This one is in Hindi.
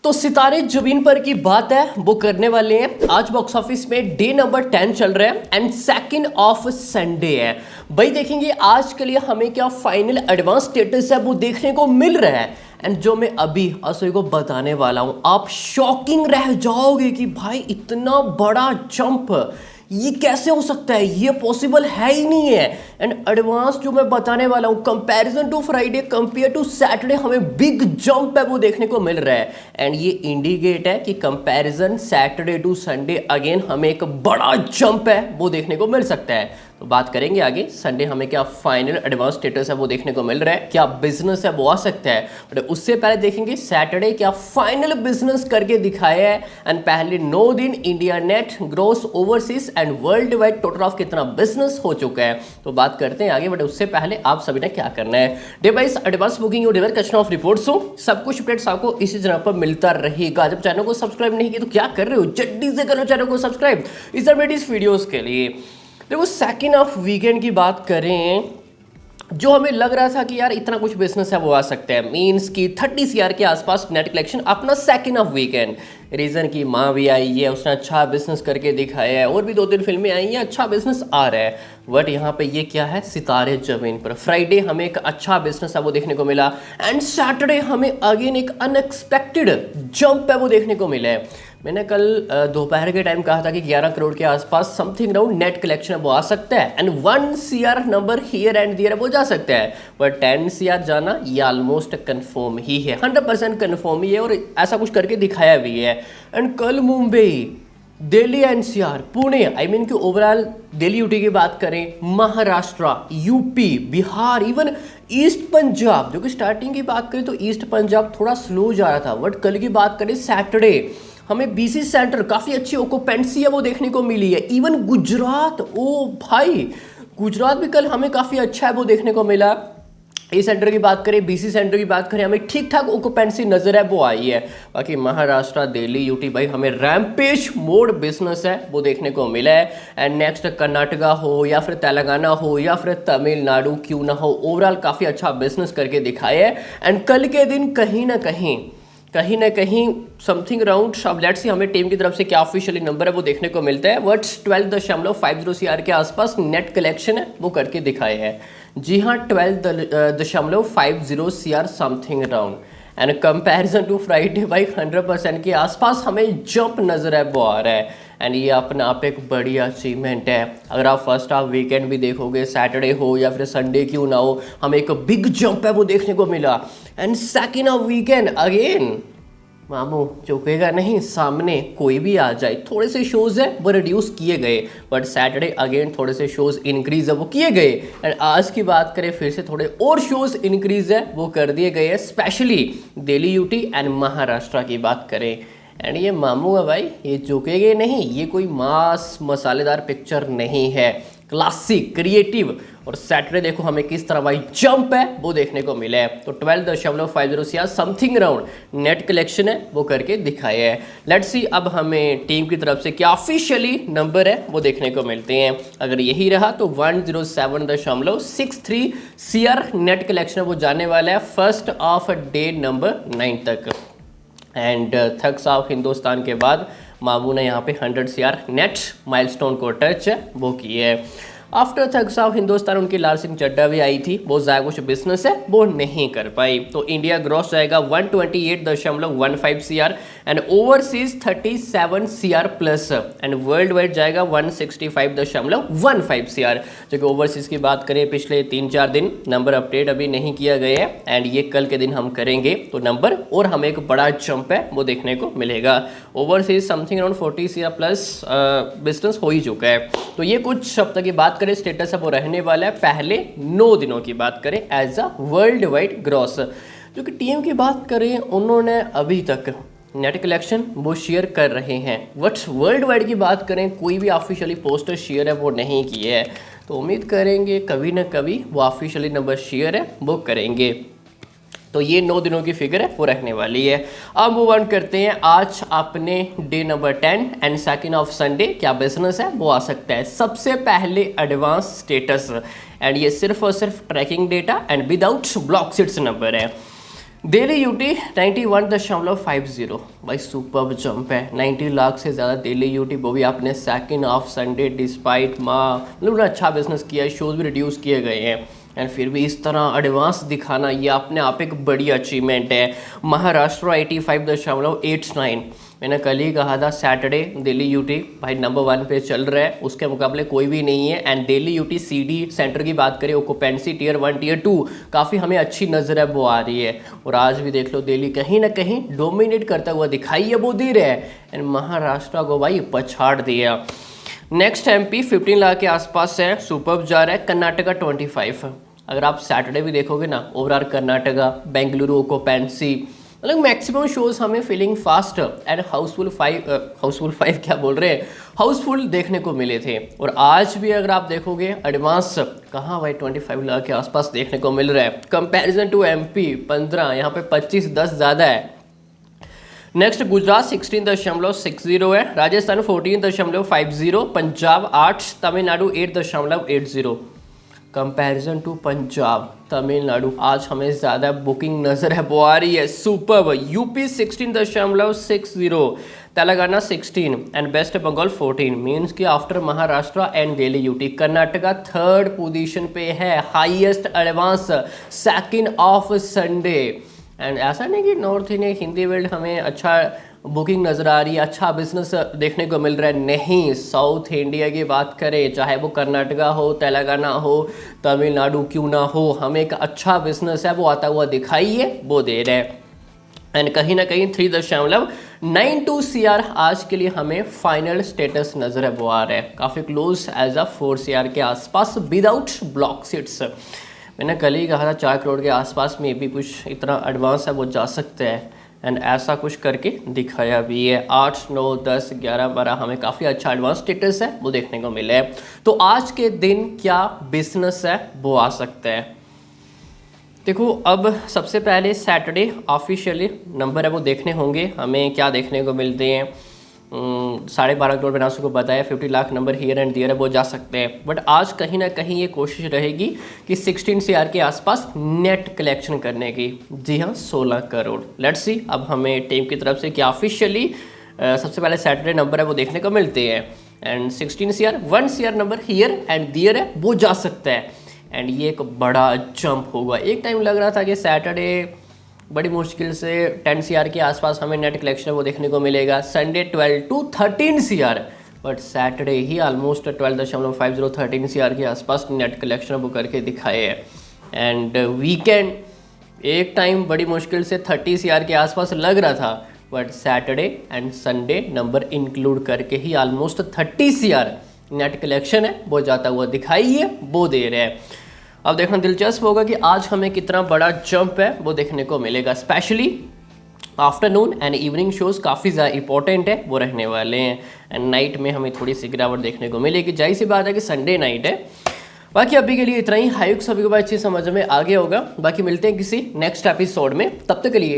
तो सितारे जमीन पर की बात है वो करने वाले हैं। आज बॉक्स ऑफिस में डे नंबर 10 चल रहा है एंड सेकंड ऑफ संडे है। भाई देखेंगे आज के लिए हमें क्या फाइनल एडवांस स्टेटस है वो देखने को मिल रहा है। एंड जो मैं अभी असोई को बताने वाला हूं, आप शॉकिंग रह जाओगे कि भाई इतना बड़ा जंप ये कैसे हो सकता है, ये पॉसिबल है ही नहीं है। एंड एडवांस जो मैं बताने वाला हूँ comparison to Friday compare to Saturday हमें बिग जंप है वो देखने को मिल रहा है। एंड ये इंडिकेट है कि comparison Saturday to Sunday again हमें एक बड़ा जंप है वो देखने को मिल सकता है। तो बात करेंगे आगे संडे हमें क्या फाइनल एडवांस स्टेटस है वो देखने को मिल रहा है, क्या बिजनेस है वो आ सकता है। बट उससे पहले देखेंगे सैटरडे क्या फाइनल बिजनेस करके दिखाया है। एंड पहले 9 दिन India net gross overseas and worldwide total of कितना बिजनेस हो चुका है। तो बात करते हैं आगे, बट उससे पहले आप सभी ने क्या करना है, डे बाइस एडवांस बुकिंग और डिलीवर कलेक्शन ऑफ रिपोर्ट्स हो सब कुछ अपडेट्स आपको इसी चैनल पर मिलता रहेगा। जब चैनल को सब्सक्राइब नहीं किया तो क्या कर रहे हो, जल्दी से करो चैनल को सब्सक्राइब इस अपडेट्स वीडियोस के लिए। देखो सेकेंड ऑफ वीकेंड की बात करें, जो हमें लग रहा था कि यार इतना कुछ बिजनेस है वो आ सकता है, मींस की 30 CR के आसपास नेट कलेक्शन अपना सेकेंड ऑफ वीकेंड। रीजन की माँ भी आई है, उसने अच्छा बिजनेस करके दिखाया है, और भी 2-3 फिल्में आई हैं, अच्छा बिजनेस आ रहा है। बट यहाँ पे ये क्या है, सितारे जमीन पर। फ्राइडे हमें एक अच्छा बिजनेस है वो देखने को मिला एंड सैटरडे हमें अगेन एक अनएक्सपेक्टेड जंप है वो देखने को मिला है। मैंने कल दोपहर के टाइम कहा था कि 11 करोड़ के आसपास समथिंग राउंड नेट कलेक्शन वो आ सकता है and 1 CR number here and there वो जा सकता है। बट 10 CR जाना ये ऑलमोस्ट कंफर्म ही है, 100% कंफर्म ही है, और ऐसा कुछ करके दिखाया भी है। एंड कल Mumbai, Delhi NCR, Pune, I mean कि ओवरऑल दिल्ली यूटी की बात करें, Maharashtra, UP, Bihar, even east Punjab, जो कि स्टार्टिंग की बात करें तो ईस्ट पंजाब थोड़ा स्लो जा रहा था। बट कल की बात करें सैटरडे हमें BC सेंटर काफ़ी अच्छी ऑक्यूपेंसी है वो देखने को मिली है। इवन गुजरात, ओ भाई गुजरात भी कल हमें काफ़ी अच्छा है वो देखने को मिला। ए सेंटर की बात करें, BC सेंटर की बात करें, हमें ठीक ठाक ऑक्यूपेंसी नजर है वो आई है। बाकी महाराष्ट्र, दिल्ली, यूटी भाई हमें रैम्पेज मोड बिजनेस है वो देखने को मिला है। एंड नेक्स्ट कर्नाटका हो या फिर तेलंगाना हो या फिर तमिलनाडु क्यों ना हो, ओवरऑल काफ़ी अच्छा बिजनेस करके दिखाया है। एंड कल के दिन कहीं ना कहीं समथिंग राउंड, अब लेट्स सी हमें टीम की तरफ से क्या ऑफिशियली नंबर है वो देखने को मिलता है। बट 12.50 CR के आसपास नेट कलेक्शन है वो करके दिखाया है। जी हाँ, 12.50 CR something round. And comparison to Friday भाई 100% के आसपास हमें जंप नजर है वो आ रहा है। एंड ये अपना आप एक बड़ी अचीवमेंट है। अगर आप फर्स्ट हाफ वीकेंड भी देखोगे, सैटरडे हो या फिर संडे क्यों ना हो, हमें एक बिग जंप है वो देखने को मिला। And second of weekend again मामू चौकेगा नहीं, सामने कोई भी आ जाए। थोड़े से शोज है वो रिड्यूस किए गए, बट सैटरडे अगेन थोड़े से शोज इंक्रीज है वो किए गए। एंड आज की बात करें फिर से थोड़े और शोज इंक्रीज है वो कर दिए गए हैं, specially Delhi UT and Maharashtra की बात करें। एंड ये मामू है भाई, ये चौकेगे नहीं, ये कोई मास मसालेदार पिक्चर नहीं है, क्लासिक क्रिएटिव। और सैटरडे देखो हमें किस तरह भाई जंप है वो देखने को मिला है। तो 12.50 CR something round net collection है वो करके दिखाया है। लेट्स सी अब हमें टीम की तरफ से क्या ऑफिशियली नंबर है वो देखने को मिलते हैं। अगर यही रहा तो 107.63 CR नेट कलेक्शन वो जाने वाला है फर्स्ट ऑफ डे नंबर 9 तक। एंड थग्स ऑफ हिंदुस्तान के बाद मामू ने यहाँ पे 100 CR नेट माइलस्टोन को टच वो किए है। आफ्टर थग्स ऑफ हिंदुस्तान उनकी लाल सिंह चड्डा भी आई थी, वो ज़्यादा कुछ बिजनेस है वो नहीं कर पाई। तो इंडिया ग्रॉस जाएगा 128.15 CR and overseas 37 CR plus. And world wide जाएगा 165.15 CR, जो कि ओवरसीज की बात करें पिछले 3-4 दिन नंबर अपडेट अभी नहीं किया गया है। एंड ये कल के दिन हम करेंगे तो नंबर और हमें एक बड़ा जंप है वो देखने को मिलेगा। Overseas something around 40 CR plus business हो ही चुका है। तो ये कुछ हफ्ते की बात करें स्टेटस है वो रहने वाला है। पहले 9 दिनों की बात करें as a worldwide gross, जो कि टीम की बात करें उन्होंने अभी तक नेट कलेक्शन वो शेयर कर रहे हैं। बट वर्ल्ड वाइड की बात करें कोई भी ऑफिशियली पोस्टर शेयर है वो नहीं किए है। तो उम्मीद करेंगे कभी ना कभी वो ऑफिशियली नंबर शेयर है वो करेंगे। तो ये 9 दिनों की फिगर है वो रहने वाली है। अब मूव ऑन करते हैं आज अपने day number 10 and second of Sunday क्या बिजनेस है वो आ सकता है। सबसे पहले एडवांस स्टेटस, एंड ये सिर्फ और सिर्फ tracking data and without block seats number है। दिल्ली यूटी 91.50 भाई सुपर जंप है। 90 लाख से ज़्यादा दिल्ली यूटी, वो भी आपने सेकंड ऑफ संडे डिस्पाइट मतलब अच्छा बिजनेस किया है, शोज भी रिड्यूस किए गए हैं एंड फिर भी इस तरह एडवांस दिखाना ये अपने आप एक बड़ी अचीवमेंट है। महाराष्ट्र 85.89, मैंने कल ही कहा था सैटरडे दिल्ली यूटी भाई नंबर 1 पे चल रहा है, उसके मुकाबले कोई भी नहीं है। And Delhi UT CD centre की बात करें, ओकुपेंसी टियर 1 टियर 2 काफ़ी हमें अच्छी नज़र है वो आ रही है। और आज भी देख लो दिल्ली कहीं ना कहीं डोमिनेट करता हुआ दिखाई है वो दे रहा है एंड महाराष्ट्र को भाई पछाड़ दिया। नेक्स्ट एमपी 15 लाख के आसपास है, सुपर जा रहा है। कर्नाटका 25, अगर आप सैटरडे भी देखोगे ना ओवरऑल कर्नाटका बेंगलुरु ओकुपेंसी मतलब मैक्सिमम शोज हमें फीलिंग फास्ट एंड हाउसफुल 5 क्या बोल रहे हैं, हाउसफुल देखने को मिले थे। और आज भी अगर आप देखोगे एडवांस कहाँ भाई 25 लाख के आसपास देखने को मिल रहा है। कंपैरिजन टू एमपी 15, यहाँ पे 25-10 ज़्यादा है। नेक्स्ट गुजरात 16.60 है, राजस्थान 14.50, पंजाब 8, तमिलनाडु 8.80। कंपैरिजन टू पंजाब तमिलनाडु आज हमें ज़्यादा बुकिंग नज़र है वो आ रही है। Super UP 16.60, Telangana 16 and West Bengal 14, means कि after Maharashtra and Delhi UT Karnataka 3rd position पे है, highest advance second of Sunday. And ऐसा नहीं कि नॉर्थ इंडिया हिंदी वर्ल्ड हमें अच्छा बुकिंग नज़र आ रही है, अच्छा बिजनेस देखने को मिल रहा है, नहीं। साउथ इंडिया की बात करें, चाहे वो कर्नाटका हो, तेलंगाना हो, तमिलनाडु क्यों ना हो, हमें एक अच्छा बिजनेस है वो आता हुआ दिखाई है वो दे रहे हैं। एंड कहीं ना कहीं 3.92 CR आज के लिए हमें फाइनल स्टेटस नज़र है वो आ रहा है, काफ़ी क्लोज एज अ 4 CR के आसपास विदाउट ब्लॉक सीट्स। मैंने कल ही कहा था 4 करोड़ के आसपास में भी कुछ इतना एडवांस है वो जा सकते हैं एंड ऐसा कुछ करके दिखाया भी है। 8, 9, 10, 11, 12 हमें काफ़ी अच्छा एडवांस स्टेटस है वो देखने को मिले है। तो आज के दिन क्या बिजनेस है वो आ सकता है। देखो अब सबसे पहले सैटरडे ऑफिशियली नंबर है वो देखने होंगे, हमें क्या देखने को मिलते हैं। 12.5 करोड़ बनासों को बताया 50 lakh number here and there है वो जा सकते हैं। बट आज कहीं ना कहीं ये कोशिश रहेगी कि 16 CR के आसपास नेट कलेक्शन करने की। जी हाँ 16 करोड़। लेट्स सी अब हमें टीम की तरफ से क्या ऑफिशियली सबसे पहले सैटरडे नंबर है वो देखने को मिलते हैं। And 16 CR 1 CR number here and there है वो जा सकता है एंड ये एक बड़ा जंप होगा। एक टाइम लग रहा था कि सैटरडे बड़ी मुश्किल से 10 CR के आसपास हमें नेट कलेक्शन वो देखने को मिलेगा, Sunday 12 to 13 CR, but Saturday he almost 12.50 13 CR के आसपास नेट कलेक्शन वो करके दिखाए है। एंड वीकेंड एक टाइम बड़ी मुश्किल से 30 CR के आसपास लग रहा था, but Saturday and Sunday number include करके ही ऑलमोस्ट 30 CR नेट कलेक्शन है वो जाता हुआ दिखाई है वो दे रहे हैं। अब देखना दिलचस्प होगा कि आज हमें कितना बड़ा जंप है वो देखने को मिलेगा। Specially afternoon and evening shows काफ़ी ज़्यादा इंपॉर्टेंट है वो रहने वाले हैं एंड नाइट में हमें थोड़ी सी गिरावट देखने को मिलेगी। जाहिर सी बात है कि संडे नाइट है। बाकी अभी के लिए इतना ही। हाई सभी को अच्छी समझ में आ गया होगा। बाकी मिलते हैं किसी नेक्स्ट एपिसोड में, तब तक के लिए